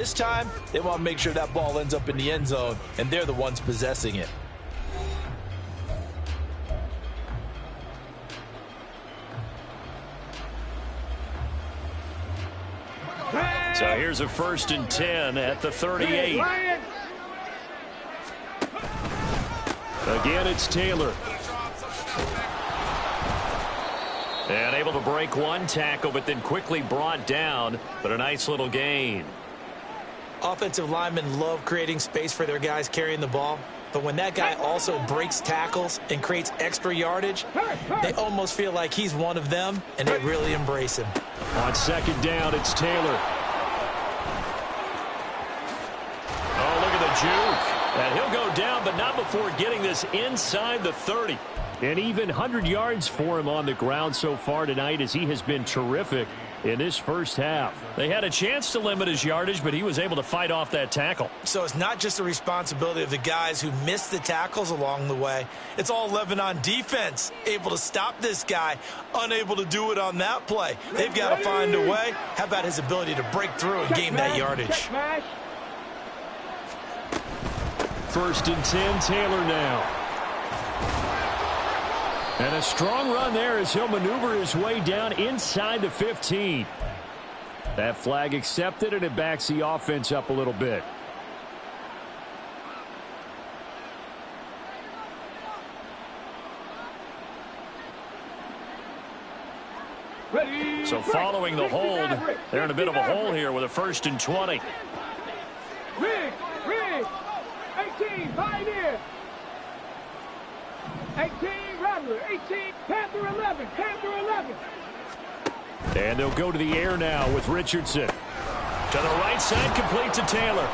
This time, they want to make sure that ball ends up in the end zone, and they're the ones possessing it. So here's a 1st and 10 at the 38. Again, it's Taylor. And able to break one tackle, but then quickly brought down. But a nice little gain. Offensive linemen love creating space for their guys carrying the ball. But when that guy also breaks tackles and creates extra yardage, they almost feel like he's one of them, and they really embrace him. On 2nd down, it's Taylor. Oh, look at the juke. And he'll go down, but not before getting this inside the 30. And even 100 yards for him on the ground so far tonight, as he has been terrific in this first half. They had a chance to limit his yardage, but he was able to fight off that tackle. So it's not just the responsibility of the guys who missed the tackles along the way. It's all 11 on defense, able to stop this guy, unable to do it on that play. They've got to find a way. How about his ability to break through and gain that yardage? 1st and 10, Taylor now. And a strong run there as he'll maneuver his way down inside the 15. That flag accepted, and it backs the offense up a little bit. So following the hold, they're in a bit of a hole here with a 1st and 20. Rig, 18, Pioneer. 18, Rattler, 18, Panther 11, Panther 11. And they'll go to the air now with Richardson. To the right side, complete to Taylor.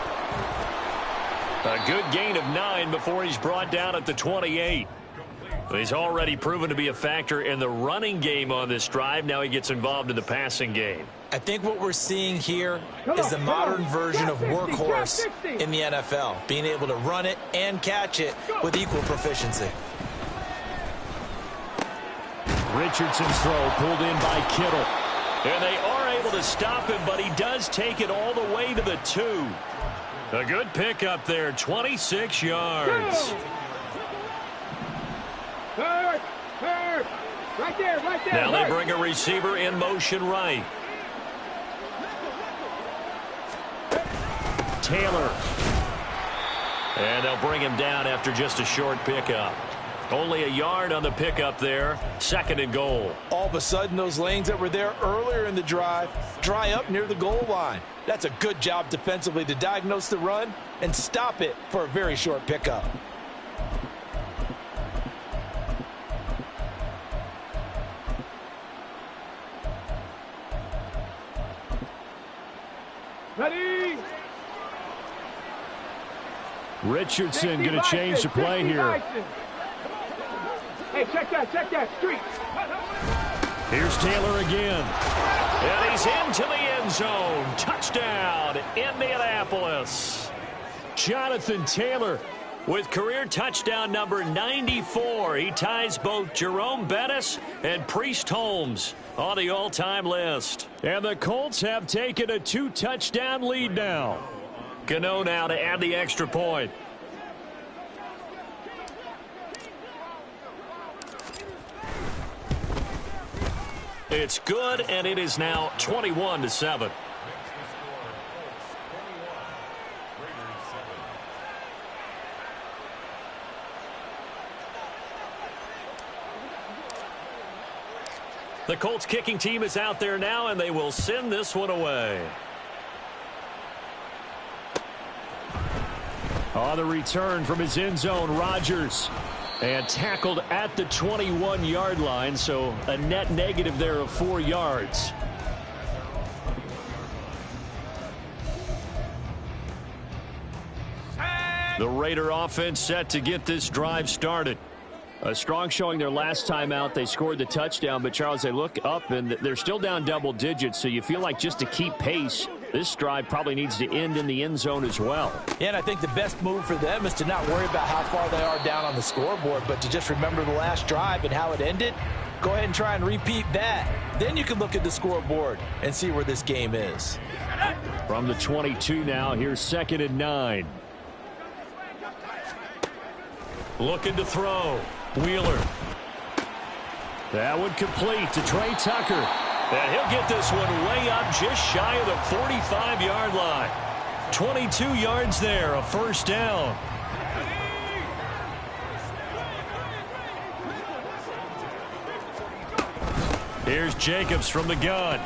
A good gain of 9 before he's brought down at the 28. He's already proven to be a factor in the running game on this drive. Now he gets involved in the passing game. I think what we're seeing here is the modern version of workhorse in the NFL, being able to run it and catch it with equal proficiency. Richardson's throw pulled in by Kittle. And they are able to stop him, but he does take it all the way to the 2. A good pickup there, 26 yards. Right there, right there. Now they bring a receiver in motion right. Taylor. And they'll bring him down after just a short pickup. Only a yard on the pickup there. 2nd and goal. All of a sudden, those lanes that were there earlier in the drive dry up near the goal line. That's a good job defensively to diagnose the run and stop it for a very short pickup. Ready? Richardson going to change the play here. Hey, check that, street. Here's Taylor again. And he's into the end zone. Touchdown, Indianapolis. Jonathan Taylor with career touchdown number 94. He ties both Jerome Bettis and Priest Holmes on the all-time list. And the Colts have taken a 2-touchdown lead now. Cano now to add the extra point. It's good, and it is now 21-7. The Colts kicking team is out there now, and they will send this one away. On the return from his end zone, Rodgers. And tackled at the 21-yard line, so a net negative there of 4 yards. The Raider offense set to get this drive started. A strong showing their last time out. They scored the touchdown, but Charles, they look up and they're still down double digits, so you feel like just to keep pace, this drive probably needs to end in the end zone as well. Yeah, and I think the best move for them is to not worry about how far they are down on the scoreboard, but to just remember the last drive and how it ended. Go ahead and try and repeat that. Then you can look at the scoreboard and see where this game is. From the 22 now, here's 2nd and 9. Looking to throw. Wheeler. That one complete to Trey Tucker. And he'll get this one way up just shy of the 45-yard line. 22 yards there, a first down. Here's Jacobs from the gun.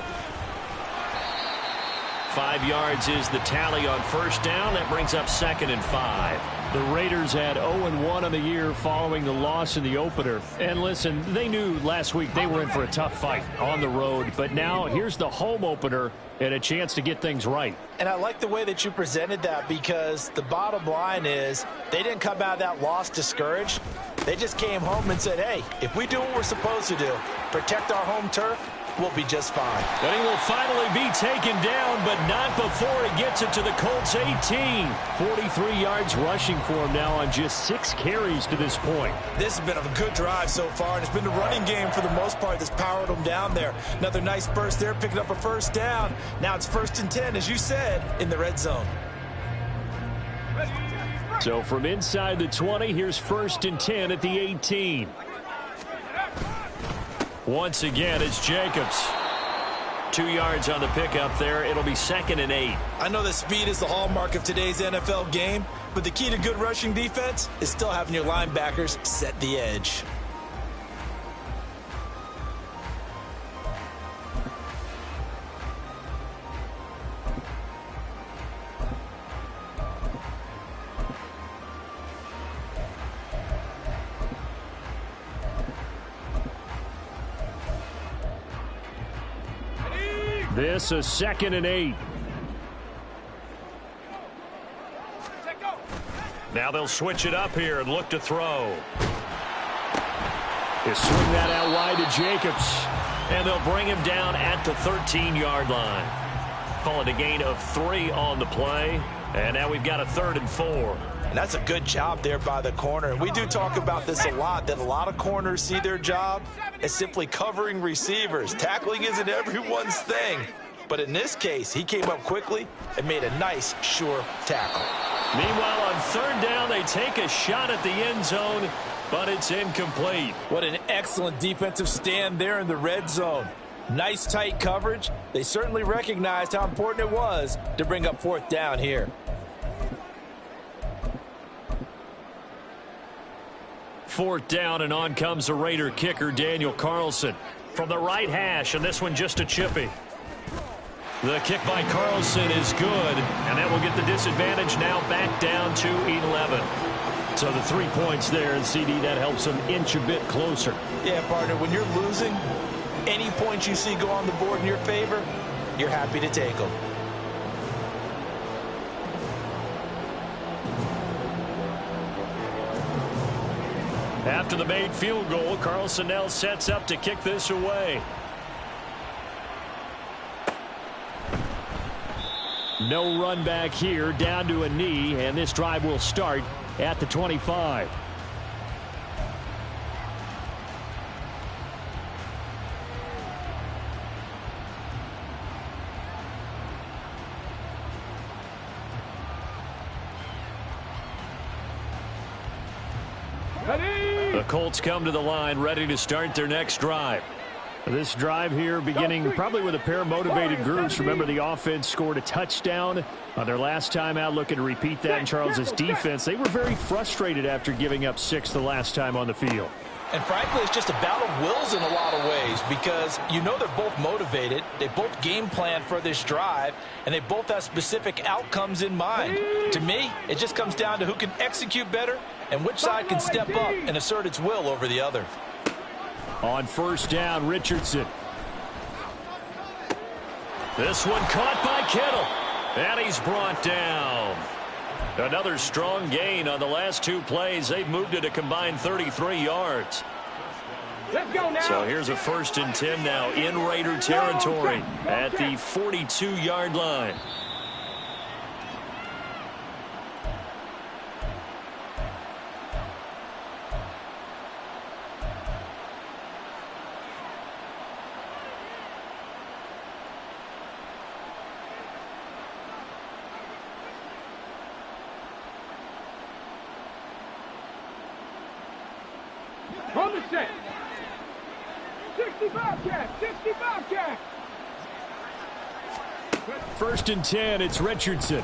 5 yards is the tally on first down. That brings up 2nd and 5. The Raiders had 0-1 on the year following the loss in the opener. And listen, they knew last week they were in for a tough fight on the road. But now here's the home opener and a chance to get things right. And I like the way that you presented that, because the bottom line is they didn't come out of that loss discouraged. They just came home and said, hey, if we do what we're supposed to do, protect our home turf, we'll be just fine. But he will finally be taken down, but not before he gets it to the Colts 18. 43 yards rushing for him now on just 6 carries to this point. This has been a good drive so far, and it's been the running game for the most part that's powered them down there. Another nice burst there, picking up a first down. Now it's 1st and 10, as you said, in the red zone. So from inside the 20, here's 1st and 10 at the 18. Once again, it's Jacobs. 2 yards on the pickup there. It'll be 2nd and 8. I know that speed is the hallmark of today's NFL game, but the key to good rushing defense is still having your linebackers set the edge. This is 2nd and 8. Now they'll switch it up here and look to throw. They swing that out wide to Jacobs. And they'll bring him down at the 13-yard line. Call it a gain of 3 on the play. And now we've got a 3rd and 4. And that's a good job there by the corner. And we do talk about this a lot, that a lot of corners see their job as simply covering receivers. Tackling isn't everyone's thing. But in this case, he came up quickly and made a nice, sure tackle. Meanwhile, on 3rd down, they take a shot at the end zone, but it's incomplete. What an excellent defensive stand there in the red zone. Nice, tight coverage. They certainly recognized how important it was to bring up 4th down here. 4th down, and on comes the Raider kicker, Daniel Carlson. From the right hash, and this one just a chippy. The kick by Carlson is good, and that will get the disadvantage now back down to 11. So the 3 points there, and CD, that helps them inch a bit closer. Yeah, partner, when you're losing, any points you see go on the board in your favor, you're happy to take them. After the made field goal, Carlson now sets up to kick this away. No run back here, down to a knee, and this drive will start at the 25. The Colts come to the line, ready to start their next drive. This drive here beginning probably with a pair of motivated groups. Remember, the offense scored a touchdown on their last time out, looking to repeat that in Charles's defense. They were very frustrated after giving up 6 the last time on the field. And frankly, it's just a battle of wills in a lot of ways, because you know they're both motivated, they both game plan for this drive, and they both have specific outcomes in mind. To me, it just comes down to who can execute better and which side can step up and assert its will over the other. On 1st down, Richardson. This one caught by Kittle. And he's brought down. Another strong gain on the last 2 plays. They've moved it a combined 33 yards. Let's go now. So here's a 1st and 10 now in Raider territory at the 42-yard line. On the set. 65 jack. 65 jack. First and 10, it's Richardson.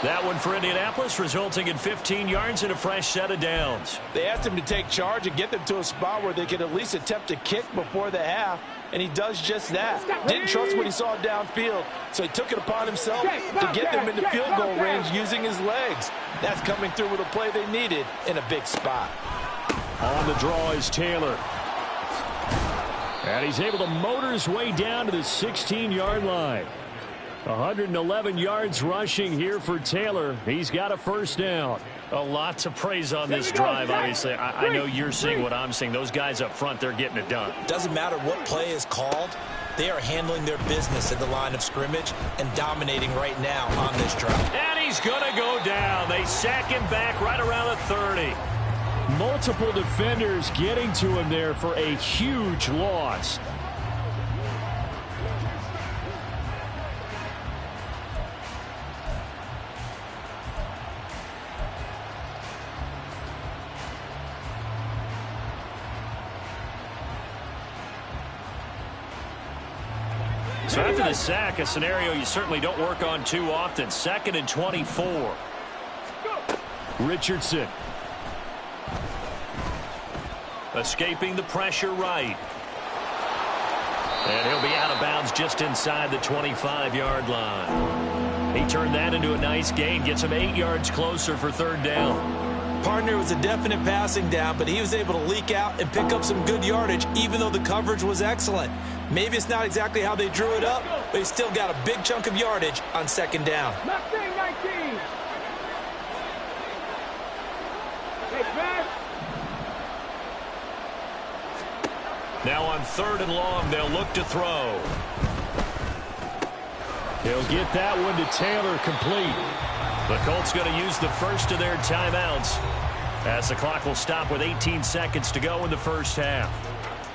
That one for Indianapolis, resulting in 15 yards and a fresh set of downs. They asked him to take charge and get them to a spot where they could at least attempt a kick before the half, and he does just that. Didn't trust what he saw downfield, so he took it upon himself to get them into field goal range using his legs. That's coming through with a play they needed in a big spot. On the draw is Taylor. And he's able to motor his way down to the 16-yard line. 111 yards rushing here for Taylor. He's got a first down. A lot to praise on this drive, obviously. I know you're seeing what I'm seeing. Those guys up front, they're getting it done. Doesn't matter what play is called. They are handling their business at the line of scrimmage and dominating right now on this drive. And he's going to go down. They sack him back right around the 30. Multiple defenders getting to him there for a huge loss. So after the sack, a scenario you certainly don't work on too often. 2nd and 24. Richardson. Escaping the pressure right. And he'll be out of bounds just inside the 25-yard line. He turned that into a nice gain. Gets him 8 yards closer for 3rd down. Partner was a definite passing down, but he was able to leak out and pick up some good yardage, even though the coverage was excellent. Maybe it's not exactly how they drew it up, but he still got a big chunk of yardage on 2nd down. Mustang 19. Hey, pass. Now on 3rd and long, they'll look to throw. He'll get that one to Taylor, complete. The Colts going to use the first of their timeouts as the clock will stop with 18 seconds to go in the first half.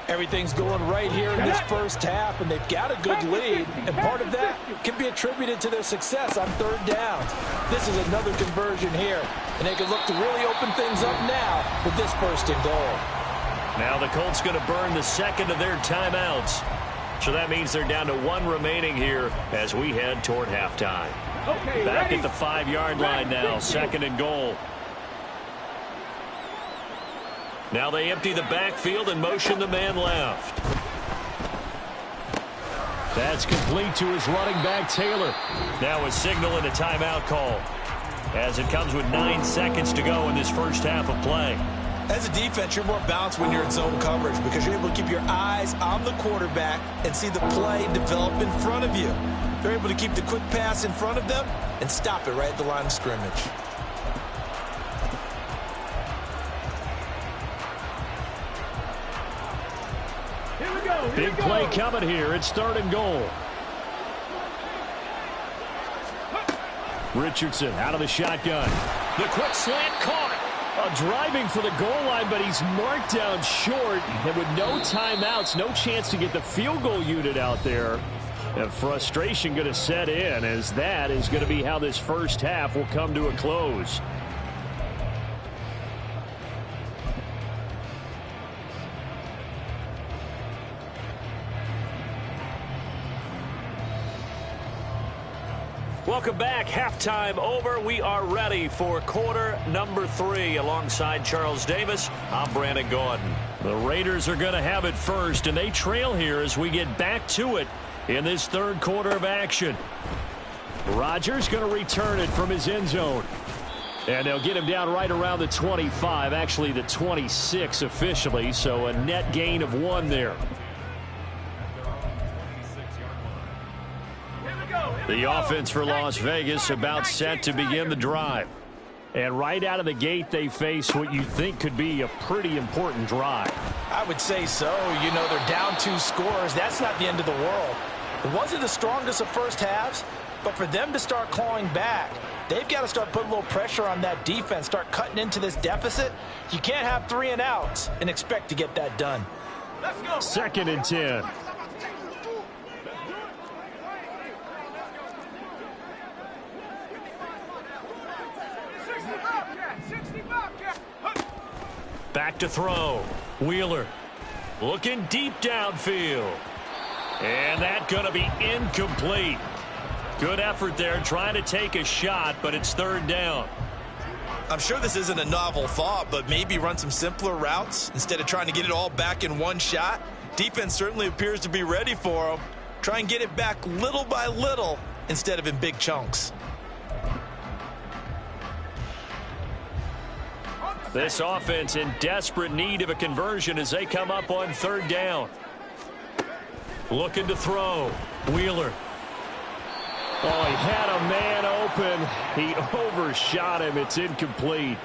Everything's going right here in this first half, and they've got a good lead, and part of that can be attributed to their success on 3rd downs. This is another conversion here, and they can look to really open things up now with this 1st and goal. Now the Colts going to burn the 2nd of their timeouts. So that means they're down to 1 remaining here as we head toward halftime. Okay, back ready? at the 5-yard line now, 2nd and goal. Now they empty the backfield and motion the man left. That's complete to his running back, Taylor. Now a signal and a timeout call as it comes with 9 seconds to go in this first half of play. As a defense, you're more balanced when you're in zone coverage because you're able to keep your eyes on the quarterback and see the play develop in front of you. They're able to keep the quick pass in front of them and stop it right at the line of scrimmage. Here we go. Big play coming here. It's 3rd and goal. Richardson out of the shotgun. The quick slant caught. Driving for the goal line, but he's marked down short. And with no timeouts, no chance to get the field goal unit out there. And frustration going to set in as that is going to be how this first half will come to a close. Welcome back. Halftime over. We are ready for quarter number 3. Alongside Charles Davis, I'm Brandon Gordon. The Raiders are going to have it first, and they trail here as we get back to it in this 3rd quarter of action. Rodgers going to return it from his end zone. And they'll get him down right around the 25, actually the 26 officially, so a net gain of 1 there. The offense for Las Vegas about set to begin the drive. And right out of the gate, they face what you think could be a pretty important drive. I would say so. You know, they're down 2 scores. That's not the end of the world. It wasn't the strongest of first halves, but for them to start clawing back, they've got to start putting a little pressure on that defense, start cutting into this deficit. You can't have 3 and outs and expect to get that done. Let's go. 2nd and 10. Back to throw. Wheeler looking deep downfield. And that's going to be incomplete. Good effort there trying to take a shot, but it's third down. I'm sure this isn't a novel thought, but maybe run some simpler routes instead of trying to get it all back in one shot. Defense certainly appears to be ready for him. Try and get it back little by little instead of in big chunks. This offense in desperate need of a conversion as they come up on third down. Looking to throw. Wheeler. Oh, he had a man open. He overshot him. It's incomplete.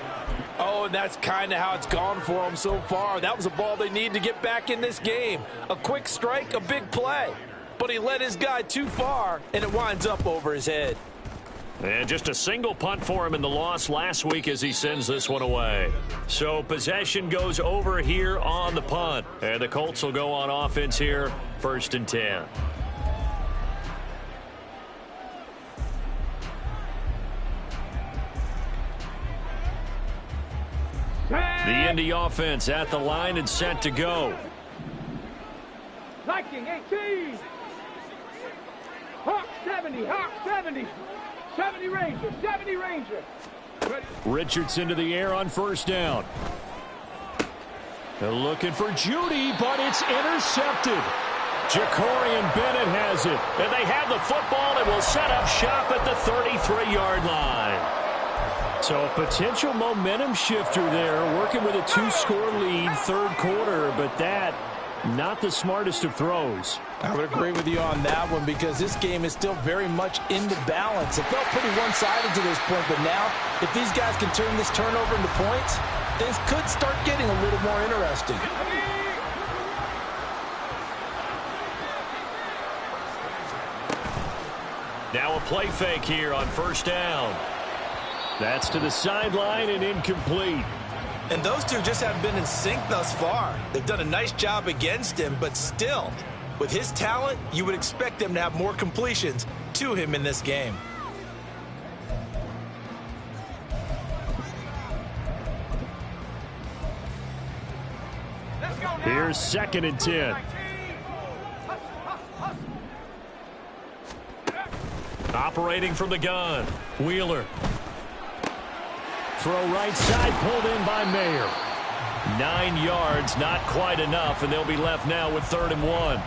Oh, and that's kind of how it's gone for them so far. That was a ball they need to get back in this game. A quick strike, a big play. But he led his guy too far, and it winds up over his head. And just a single punt for him in the loss last week as he sends this one away. So possession goes over here on the punt. And the Colts will go on offense here, 1st and 10. The Indy offense at the line and set to go. Viking 18. Hawk 70. Hawk 70. 70 Ranger. 70 Ranger. Richardson to the air on first down. They're looking for Judy, but it's intercepted. Jacorian Bennett has it. And they have the football and will set up shop at the 33-yard line. So a potential momentum shifter there, working with a 2-score lead, third quarter, but that, not the smartest of throws. I would agree with you on that one because this game is still very much in the balance. It felt pretty one-sided to this point, but now, if these guys can turn this turnover into points, things could start getting a little more interesting. Now a play fake here on first down. That's to the sideline and incomplete. And those two just haven't been in sync thus far. They've done a nice job against him, but still, with his talent, you would expect them to have more completions to him in this game. Here's 2nd and 10. Operating from the gun. Wheeler. Throw right side, pulled in by Mayer. 9 yards, not quite enough, and they'll be left now with 3rd and 1.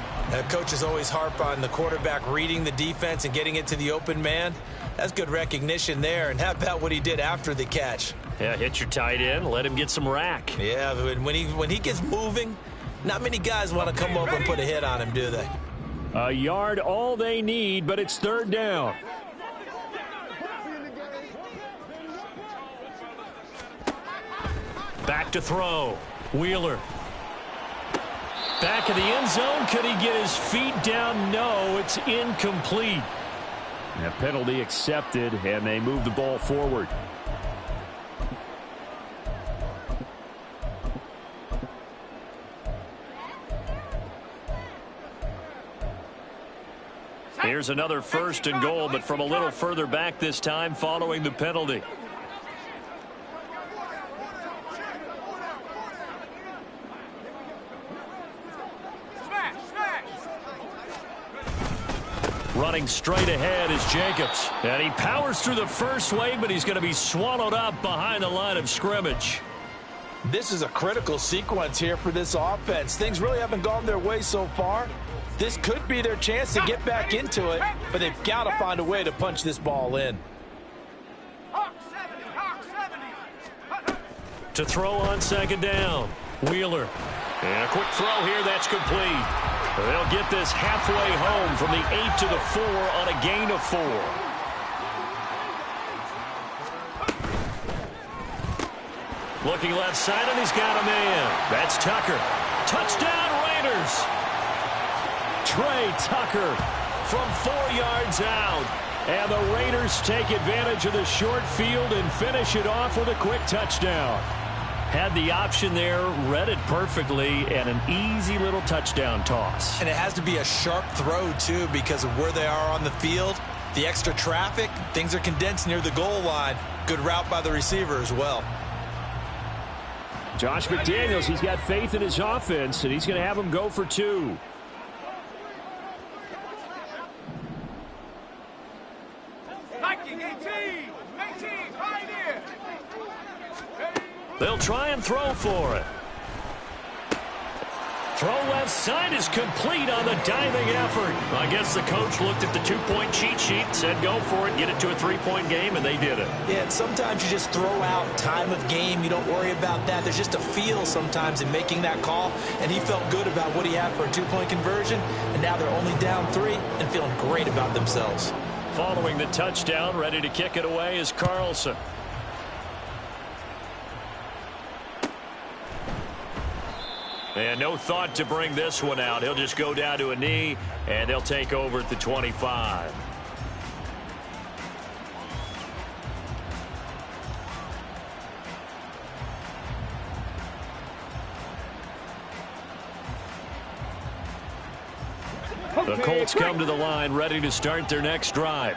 Coaches always harp on the quarterback reading the defense and getting it to the open man. That's good recognition there. And how about what he did after the catch? Yeah, hit your tight end, let him get some rack. Yeah, when he gets moving, not many guys want to come over and put a hit on him, do they? A yard all they need, but it's 3rd down. Back to throw. Wheeler. Back of the end zone. Could he get his feet down? No, it's incomplete. A penalty accepted, and they move the ball forward. Here's another 1st and goal, but from a little further back this time following the penalty. Running straight ahead is Jacobs. And he powers through the first wave, but he's going to be swallowed up behind the line of scrimmage. This is a critical sequence here for this offense. Things really haven't gone their way so far. This could be their chance to get back into it, but they've got to find a way to punch this ball in. To throw on 2nd down. Wheeler. And a quick throw here that's complete. They'll get this halfway home from the 8 to the 4 on a gain of 4. Looking left side, and he's got a man. That's Tucker. Touchdown, Raiders. Trey Tucker from 4 yards out. And the Raiders take advantage of the short field and finish it off with a quick touchdown. Had the option there, read it perfectly, and an easy little touchdown toss. And it has to be a sharp throw, too, because of where they are on the field. The extra traffic, things are condensed near the goal line. Good route by the receiver as well. Josh McDaniels, he's got faith in his offense, and he's going to have him go for 2. They'll try and throw for it. Throw left side is complete on the diving effort. I guess the coach looked at the 2-point cheat sheet, said go for it, get it to a 3-point game, and they did it. Yeah, and sometimes you just throw out time of game. You don't worry about that. There's just a feel sometimes in making that call, and he felt good about what he had for a 2-point conversion, and now they're only down 3 and feeling great about themselves. Following the touchdown, ready to kick it away is Carlson. And no thought to bring this one out. He'll just go down to a knee, and they'll take over at the 25. The Colts come to the line, ready to start their next drive.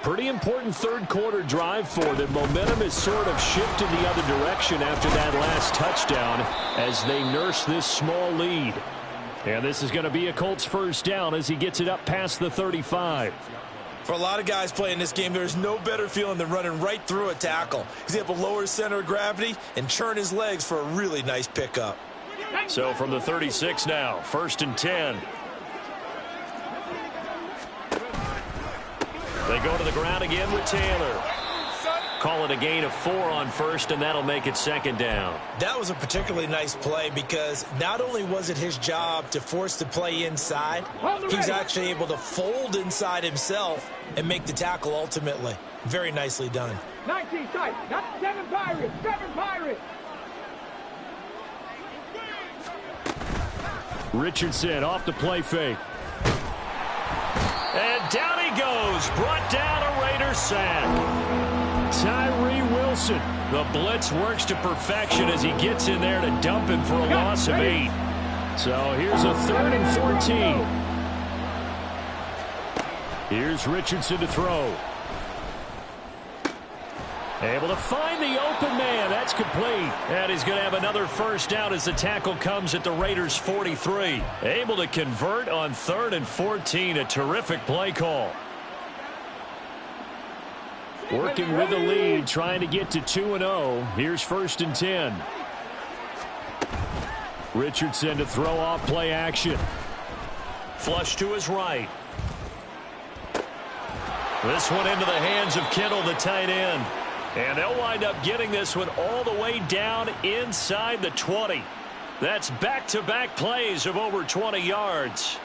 Pretty important third-quarter drive for them. Momentum is sort of shifted the other direction after that last touchdown as they nurse this small lead. And this is going to be a Colts first down as he gets it up past the 35. For a lot of guys playing this game, there's no better feeling than running right through a tackle. He's able to lower his center of gravity and churn his legs for a really nice pickup. So from the 36 now, 1st and 10. They go to the ground again with Taylor. Call it a gain of 4 on 1st, and that'll make it 2nd down. That was a particularly nice play because not only was it his job to force the play inside, he was actually able to fold inside himself and make the tackle ultimately. Very nicely done. 19 tight, not 7 Pirates, 7 Pirates. Richardson off the play fake. And down he goes. Brought down a Raider sack. Tyree Wilson. The blitz works to perfection as he gets in there to dump him for a loss of 8. So here's a 3rd and 14. Here's Richardson to throw. Able to find the open man. That's complete. And he's going to have another first down as the tackle comes at the Raiders' 43. Able to convert on 3rd and 14. A terrific play call. Working with the lead, trying to get to 2-0. Here's 1st and 10. Richardson to throw off play action. Flush to his right. This one into the hands of Kittle, the tight end. And they'll wind up getting this one all the way down inside the 20. That's back-to-back plays of over 20 yards.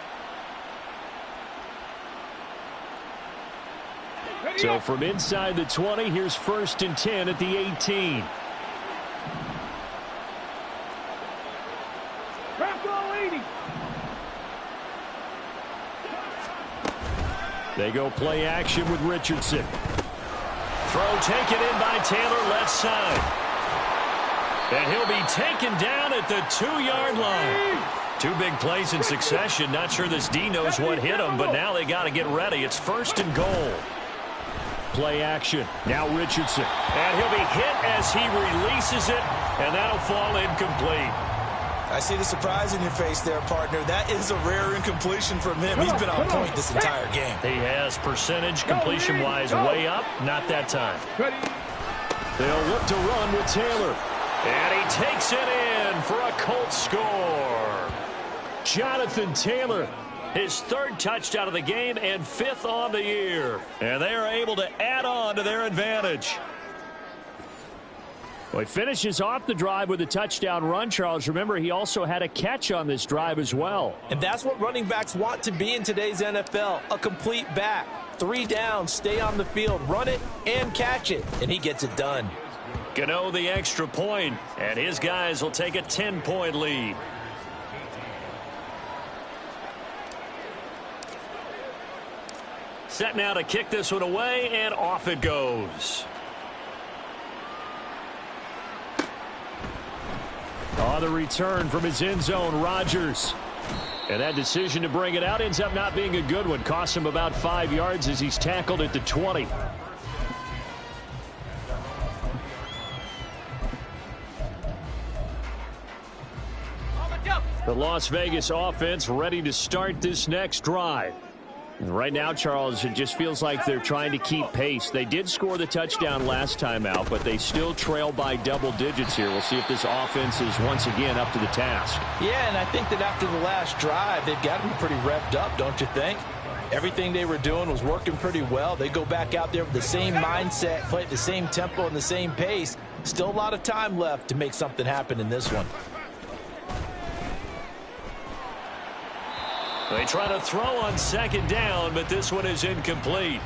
So from inside the 20, here's 1st and 10 at the 18. They go play action with Richardson. Throw taken in by Taylor, left side. And he'll be taken down at the 2-yard line. 2 big plays in succession. Not sure this D knows what hit him, but now they got to get ready. It's 1st and goal. Play action. Now Richardson. And he'll be hit as he releases it, and that'll fall incomplete. I see the surprise in your face there, partner. That is a rare incompletion from him. He's been on point this entire game. He has percentage completion-wise way up. Not that time. They'll look to run with Taylor. And he takes it in for a Colts score. Jonathan Taylor, his 3rd touchdown of the game and 5th on the year. And they are able to add on to their advantage. Well, he finishes off the drive with a touchdown run, Charles. Remember, he also had a catch on this drive as well. And that's what running backs want to be in today's NFL, a complete back. 3 down, stay on the field, run it, and catch it. And he gets it done. Gano the extra point, and his guys will take a 10-point lead. Set now to kick this one away, and off it goes. On the return from his end zone, Rodgers. And that decision to bring it out ends up not being a good one. Costs him about 5 yards as he's tackled at the 20. The Las Vegas offense ready to start this next drive. Right now, Charles, it just feels like they're trying to keep pace. They did score the touchdown last time out, but they still trail by double digits here. We'll see if this offense is once again up to the task. Yeah, and I think that after the last drive, they've got to be pretty revved up, don't you think? Everything they were doing was working pretty well. They go back out there with the same mindset, play at the same tempo and the same pace. Still a lot of time left to make something happen in this one. They try to throw on second down, but this one is incomplete.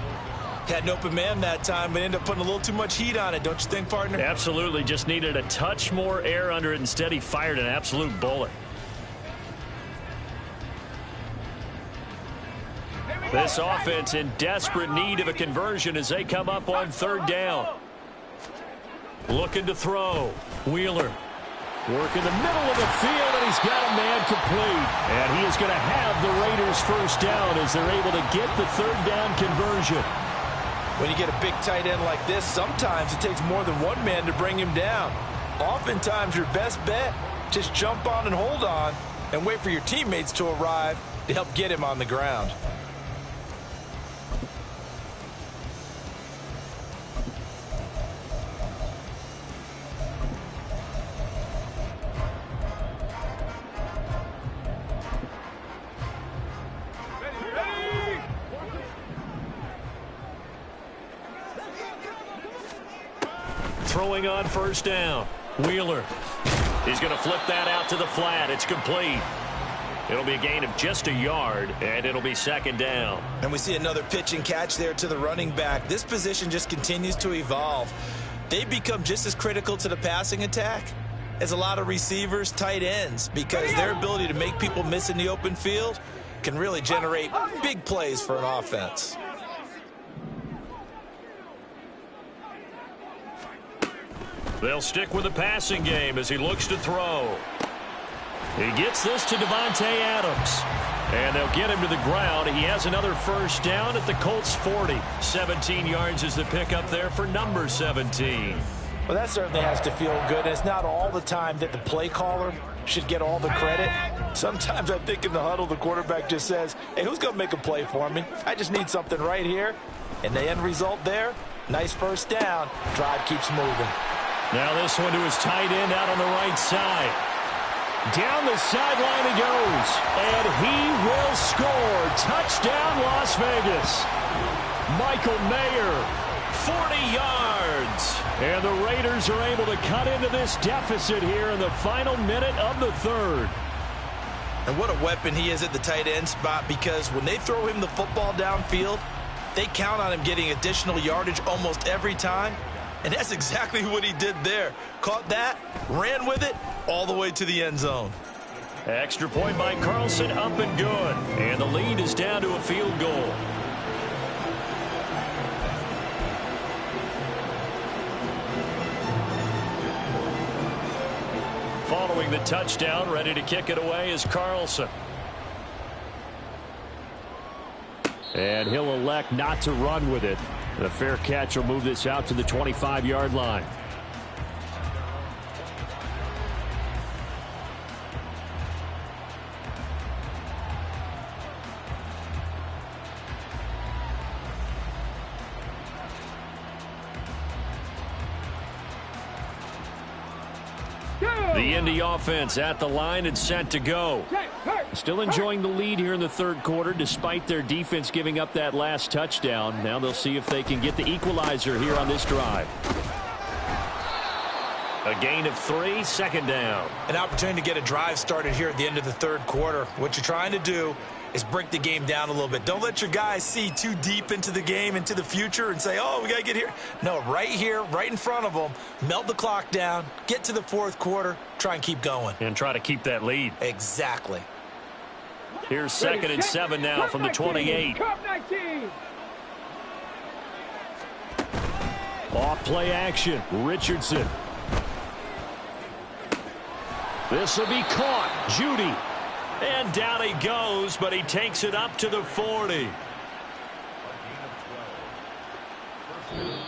Had an open man that time, but ended up putting a little too much heat on it, don't you think, partner? Absolutely. Just needed a touch more air under it. Instead, he fired an absolute bullet. This offense in desperate need of a conversion as they come up on third down. Looking to throw. Wheeler. Work in the middle of the field, and he's got a man complete. And he is going to have the Raiders first down as they're able to get the third down conversion. When you get a big tight end like this, sometimes it takes more than one man to bring him down. Oftentimes, your best bet, just jump on and hold on and wait for your teammates to arrive to help get him on the ground. Throwing on first down. Wheeler. He's going to flip that out to the flat. It's complete. It'll be a gain of just a yard, and it'll be second down. And we see another pitch and catch there to the running back. This position just continues to evolve. They become just as critical to the passing attack as a lot of receivers, tight ends, because their ability to make people miss in the open field can really generate big plays for an offense. They'll stick with the passing game as he looks to throw. He gets this to Devontae Adams. And they'll get him to the ground. He has another first down at the Colts 40. 17 yards is the pickup there for number 17. Well, that certainly has to feel good. It's not all the time that the play caller should get all the credit. Sometimes I think in the huddle, the quarterback just says, hey, who's going to make a play for me? I just need something right here. And the end result there, nice first down. Drive keeps moving. Now this one to his tight end out on the right side. Down the sideline he goes. And he will score. Touchdown, Las Vegas. Michael Mayer, 40 yards. And the Raiders are able to cut into this deficit here in the final minute of the third. And what a weapon he is at the tight end spot, because when they throw him the football downfield, they count on him getting additional yardage almost every time. And that's exactly what he did there. Caught that, ran with it, all the way to the end zone. Extra point by Carlson, up and good. And the lead is down to a field goal. Following the touchdown, ready to kick it away is Carlson. And he'll elect not to run with it. The fair catch will move this out to the 25-yard line. The Indy offense at the line and set to go. Still enjoying the lead here in the third quarter despite their defense giving up that last touchdown. Now they'll see if they can get the equalizer here on this drive. A gain of 3, second down. An opportunity to get a drive started here at the end of the third quarter. What you're trying to do is break the game down a little bit. Don't let your guys see too deep into the game, into the future, and say, oh, we got to get here. No, right here, right in front of them, melt the clock down, get to the fourth quarter, try and keep going. And try to keep that lead. Exactly. Here's 2nd and 7 now from the 28. Off play action, Richardson. This will be caught, Judy. And down he goes, but he takes it up to the 40.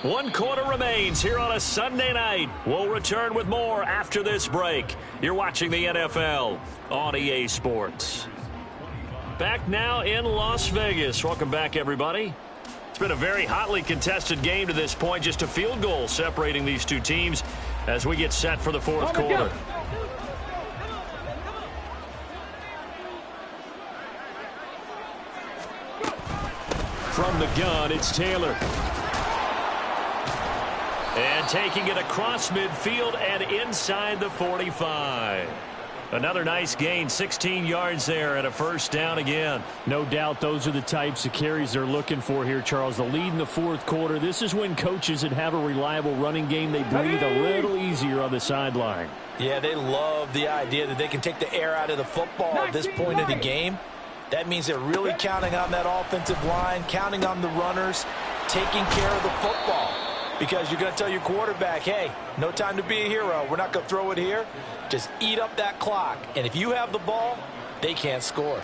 1 quarter remains here on a Sunday night. We'll return with more after this break. You're watching the NFL on EA Sports. Back now in Las Vegas. Welcome back, everybody. It's been a very hotly contested game to this point. Just a field goal separating these two teams as we get set for the fourth quarter. From the gun, it's Taylor. And taking it across midfield and inside the 45. Another nice gain, 16 yards there and a first down again. No doubt those are the types of carries they're looking for here, Charles. The lead in the fourth quarter. This is when coaches that have a reliable running game, they breathe a little easier on the sideline. Yeah, they love the idea that they can take the air out of the football at this point of the game. That means they're really counting on that offensive line, counting on the runners, taking care of the football. Because you're going to tell your quarterback, hey, no time to be a hero. We're not going to throw it here. Just eat up that clock. And if you have the ball, they can't score.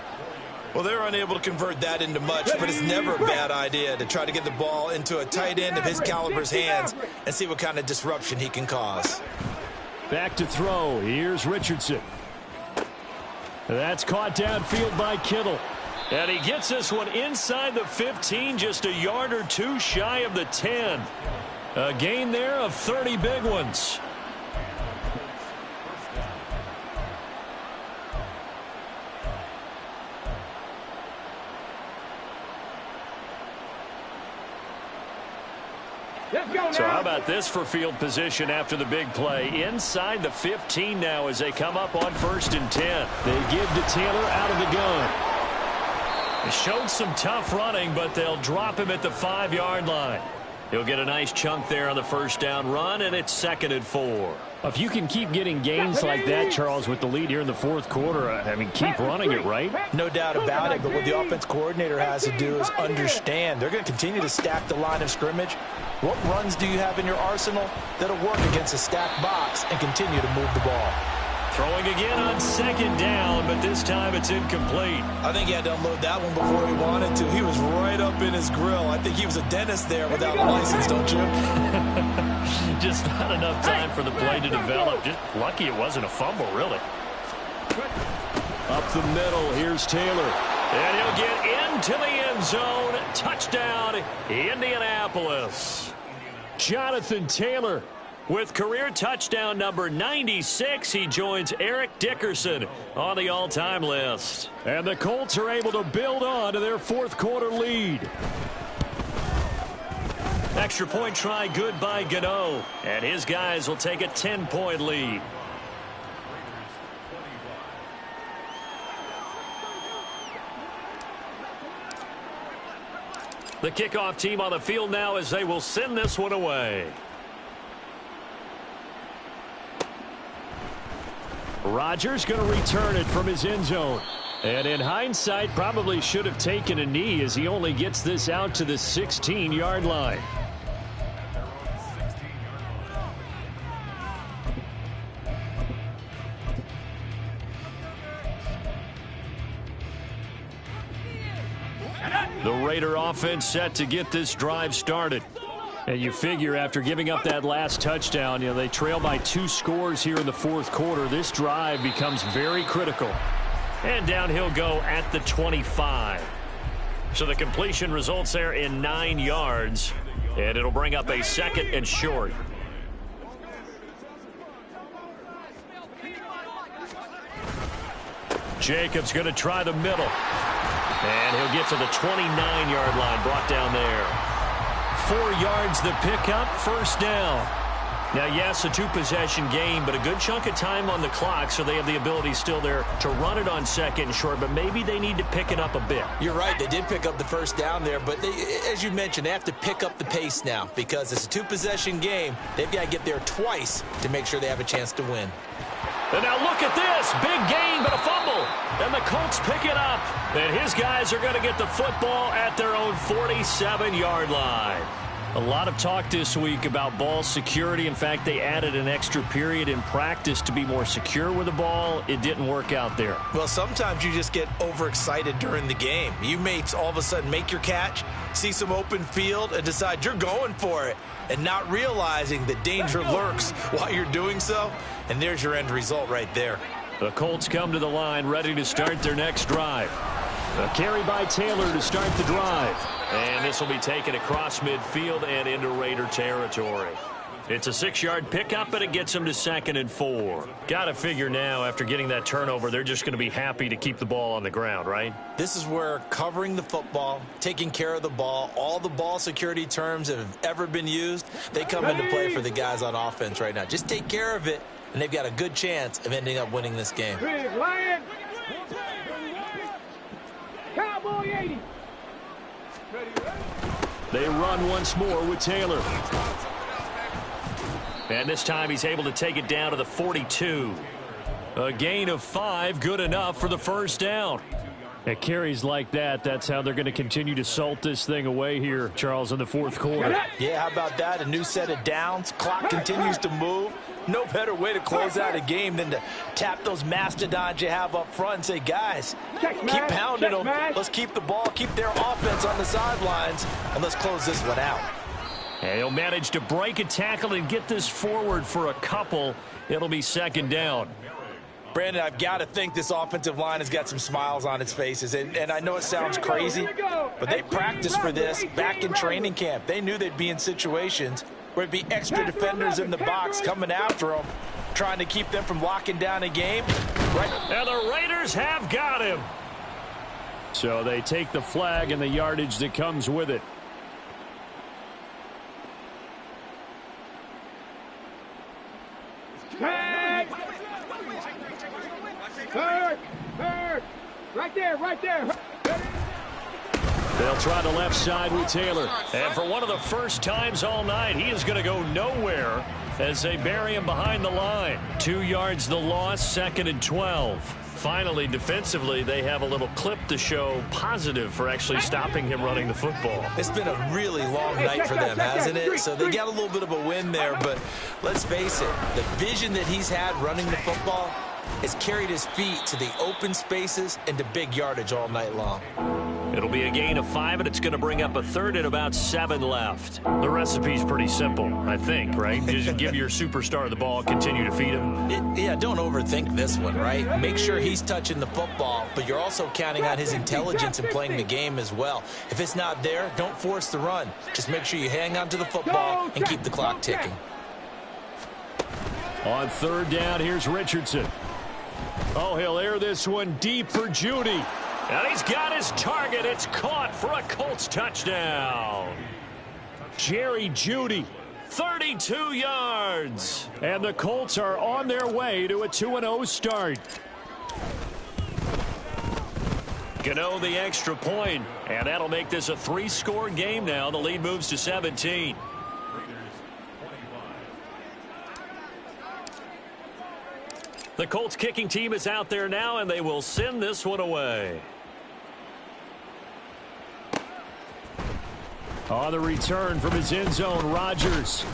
Well, they're unable to convert that into much, but it's never a bad idea to try to get the ball into a tight end of his caliber's hands and see what kind of disruption he can cause. Back to throw. Here's Richardson. That's caught downfield by Kittle. And he gets this one inside the 15, just a yard or two shy of the 10. A gain there of 30 big ones. So how about this for field position after the big play? Inside the 15 now as they come up on 1st and 10. They give to Taylor out of the gun. They showed some tough running, but they'll drop him at the 5-yard line. He'll get a nice chunk there on the first down run, and it's 2nd and 4. If you can keep getting gains like that, Charles, with the lead here in the fourth quarter, I mean, keep running it, right? No doubt about it, but what the offense coordinator has to do is understand. They're going to continue to stack the line of scrimmage. What runs do you have in your arsenal that'll work against a stacked box and continue to move the ball? Throwing again on 2nd down, but this time it's incomplete. I think he had to unload that one before he wanted to. He was right up in his grill. I think he was a dentist there without a license, don't you? Just not enough time for the play to develop. Just lucky it wasn't a fumble, really. Up the middle, here's Taylor. And he'll get into the end zone. Touchdown, Indianapolis. Jonathan Taylor with career touchdown number 96, he joins Eric Dickerson on the all-time list. And the Colts are able to build on to their fourth quarter lead. Extra point try good by Gano, and his guys will take a 10-point lead. The kickoff team on the field now as they will send this one away. Rodgers going to return it from his end zone. And in hindsight, probably should have taken a knee as he only gets this out to the 16-yard line. The Raider offense set to get this drive started. And you figure after giving up that last touchdown, you know, they trail by 2 scores here in the fourth quarter. This drive becomes very critical. And down he'll go at the 25. So the completion results there in 9 yards. And it'll bring up a 2nd and short. Jacobs going to try the middle. And he'll get to the 29-yard line, brought down there. 4 yards the pickup, first down. Now, yes, a 2-possession game, but a good chunk of time on the clock, so they have the ability still there to run it on 2nd and short, but maybe they need to pick it up a bit. You're right. They did pick up the first down there, but as you mentioned, they have to pick up the pace now because it's a 2-possession game. They've got to get there twice to make sure they have a chance to win. And now look at this. Big gain, but a fumble. And the Colts pick it up. And his guys are going to get the football at their own 47-yard line. A lot of talk this week about ball security. In fact, they added an extra period in practice to be more secure with the ball. It didn't work out there. Well, sometimes you just get overexcited during the game. You may all of a sudden make your catch, see some open field, and decide you're going for it, and not realizing the danger lurks while you're doing so. And there's your end result right there. The Colts come to the line, ready to start their next drive. A carry by Taylor to start the drive. And this will be taken across midfield and into Raider territory. It's a 6-yard pickup, and it gets them to 2nd and 4. Got to figure now, after getting that turnover, they're just going to be happy to keep the ball on the ground, right? This is where covering the football, taking care of the ball, all the ball security terms that have ever been used, they come into play for the guys on offense right now. Just take care of it, and they've got a good chance of ending up winning this game. Big Lion. Cowboy 80. They run once more with Taylor. And this time he's able to take it down to the 42. A gain of 5, good enough for the first down. At carries like that, that's how they're going to continue to salt this thing away here, Charles, in the 4th quarter. Yeah, how about that? A new set of downs. Clock continues to move. No better way to close out a game than to tap those mastodons you have up front and say, guys, keep pounding them. Let's keep the ball, keep their offense on the sidelines, and let's close this one out. And he'll manage to break a tackle and get this forward for a couple. It'll be 2nd down. Brandon, I've got to think this offensive line has got some smiles on its faces. And I know it sounds crazy, but they practiced for this back in training camp. They knew they'd be in situations where it'd be extra defenders in the box coming after them, trying to keep them from locking down a game. Right. And the Raiders have got him. So they take the flag and the yardage that comes with it. Third. Right there, right there. They'll try the left side with Taylor. And for one of the first times all night, he is going to go nowhere as they bury him behind the line. 2 yards the loss, 2nd and 12. Finally, defensively, they have a little clip to show positive for actually stopping him running the football. It's been a really long night for them, hasn't it? So they got a little bit of a win there, but let's face it, the vision that he's had running the football has carried his feet to the open spaces and to big yardage all night long. It'll be a gain of 5, and it's going to bring up a 3rd and about 7 left. The recipe's pretty simple, I think, right? Just give your superstar the ball, continue to feed him. Yeah, don't overthink this one, right? Make sure he's touching the football, but you're also counting on his intelligence in playing the game as well. If it's not there, don't force the run. Just make sure you hang on to the football and keep the clock ticking. On 3rd down, here's Richardson. Oh, he'll air this one deep for Judy. And he's got his target. It's caught for a Colts touchdown. Jerry Judy, 32 yards. And the Colts are on their way to a 2-0 start. Gano the extra point, and that'll make this a 3-score game now. The lead moves to 17. The Colts kicking team is out there now, and they will send this one away. On the return from his end zone, Rodgers.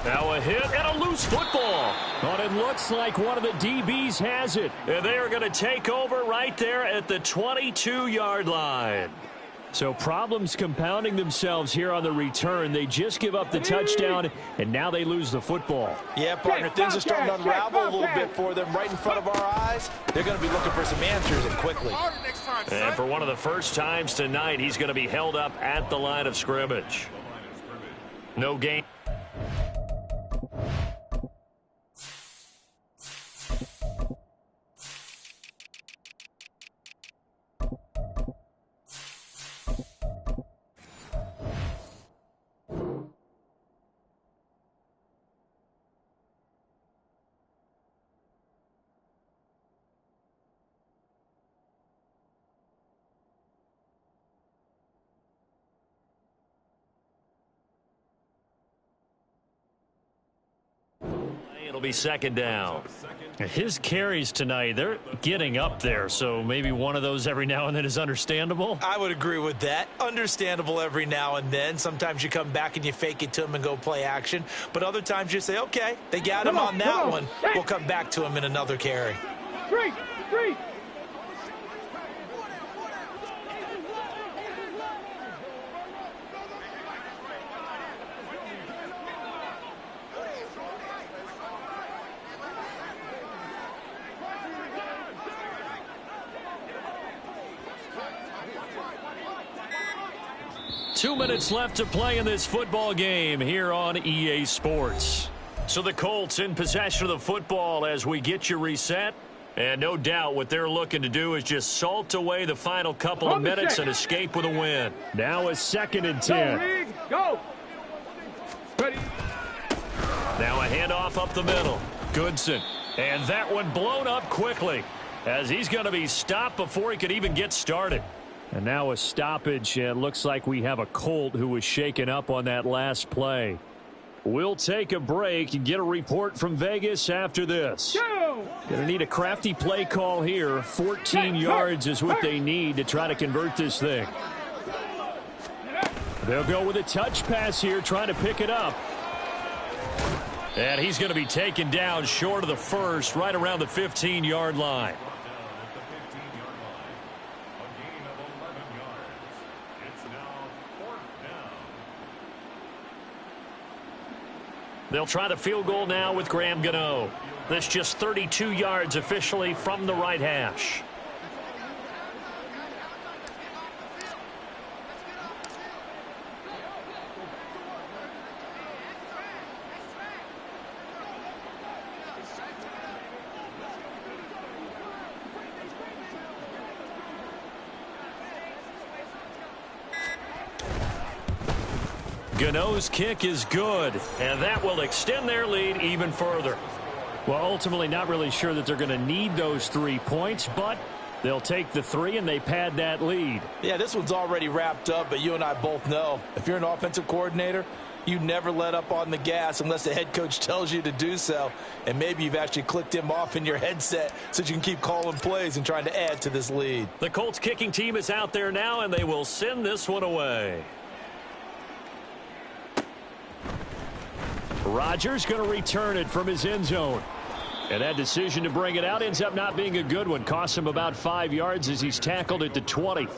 Now a hit and a loose football. But it looks like one of the DBs has it. And they are going to take over right there at the 22-yard line. So problems compounding themselves here on the return. They just give up the touchdown, and now they lose the football. Yeah, partner, things are starting to unravel a little bit for them right in front of our eyes. They're going to be looking for some answers, and quickly. And for one of the first times tonight, he's going to be held up at the line of scrimmage. No gain. It'll be second down. His carries tonight, they're getting up there, so maybe one of those every now and then is understandable. I would agree with that. Understandable every now and then. Sometimes you come back and you fake it to him and go play action. But other times you say, okay, they got him on that one. We'll come back to him in another carry. Three. 2 minutes left to play in this football game here on EA Sports. So the Colts in possession of the football as we get you reset. And no doubt what they're looking to do is just salt away the final couple of minutes and escape with a win. Now a 2nd and 10. Go. Ready. Now a handoff up the middle. Goodson. And that one blown up quickly as he's going to be stopped before he could even get started. And now a stoppage. It looks like we have a Colt who was shaken up on that last play. We'll take a break and get a report from Vegas after this. Going to need a crafty play call here. 14 yards is what they need to try to convert this thing. They'll go with a touch pass here, trying to pick it up. And he's going to be taken down short of the first, right around the 15-yard line. They'll try the field goal now with Graham Gano. That's just 32 yards officially from the right hash. Gano's kick is good, and that will extend their lead even further. Well, ultimately not really sure that they're going to need those 3 points, but they'll take the 3 and they pad that lead. Yeah, this one's already wrapped up, but you and I both know if you're an offensive coordinator, you never let up on the gas unless the head coach tells you to do so. And maybe you've actually clicked him off in your headset so you can keep calling plays and trying to add to this lead. The Colts kicking team is out there now, and they will send this one away. Rodgers going to return it from his end zone. And that decision to bring it out ends up not being a good one. Costs him about 5 yards as he's tackled at the 20.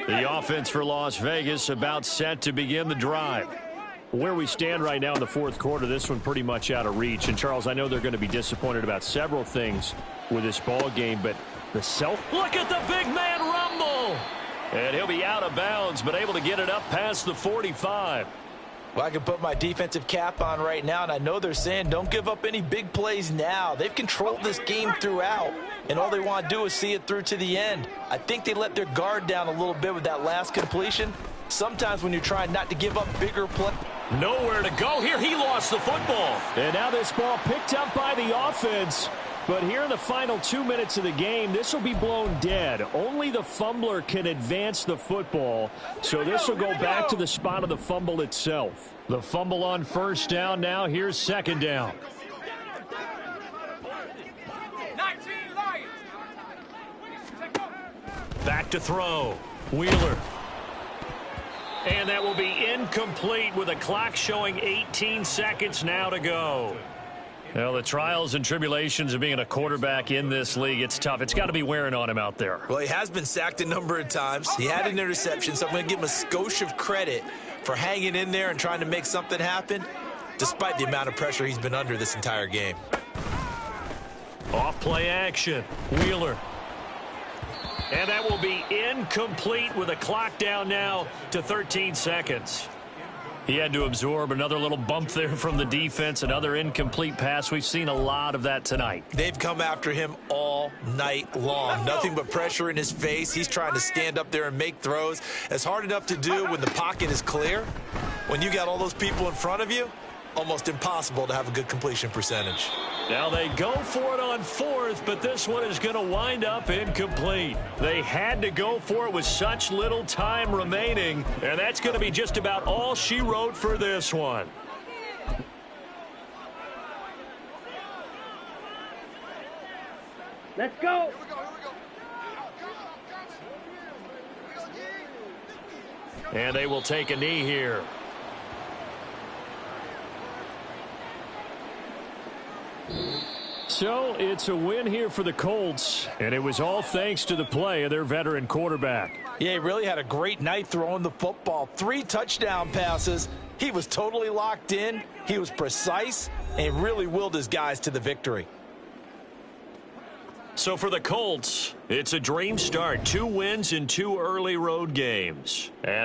The offense for Las Vegas about set to begin the drive. Where we stand right now in the fourth quarter, this one pretty much out of reach. And, Charles, I know they're going to be disappointed about several things with this ball game, but look at the big man rumble! And he'll be out of bounds, but able to get it up past the 45. Well, I can put my defensive cap on right now, and I know they're saying don't give up any big plays now. They've controlled this game throughout, and all they want to do is see it through to the end. I think they let their guard down a little bit with that last completion. Sometimes when you're trying not to give up bigger play. Nowhere to go here. He lost the football. And now this ball picked up by the offense. But here in the final 2 minutes of the game, this will be blown dead. Only the fumbler can advance the football. So this will go back to the spot of the fumble itself. The fumble on first down now. Here's second down. Back to throw. Wheeler. And that will be incomplete with a clock showing 18 seconds now to go. Well, the trials and tribulations of being a quarterback in this league, it's tough. It's got to be wearing on him out there. Well, he has been sacked a number of times. He had an interception, so I'm going to give him a skosh of credit for hanging in there and trying to make something happen, despite the amount of pressure he's been under this entire game. Off play action. Wheeler. And that will be incomplete with a clock down now to 13 seconds. He had to absorb another little bump there from the defense, another incomplete pass. We've seen a lot of that tonight. They've come after him all night long. Nothing but pressure in his face. He's trying to stand up there and make throws. It's hard enough to do when the pocket is clear. When you got all those people in front of you, almost impossible to have a good completion percentage. Now they go for it on fourth, but this one is going to wind up incomplete. They had to go for it with such little time remaining, and that's going to be just about all she wrote for this one. Let's go. And they will take a knee here. So it's a win here for the Colts, and it was all thanks to the play of their veteran quarterback. Yeah, he really had a great night throwing the football. 3 touchdown passes. He was totally locked in. He was precise and really willed his guys to the victory. So for the Colts, it's a dream start. 2 wins in 2 early road games. And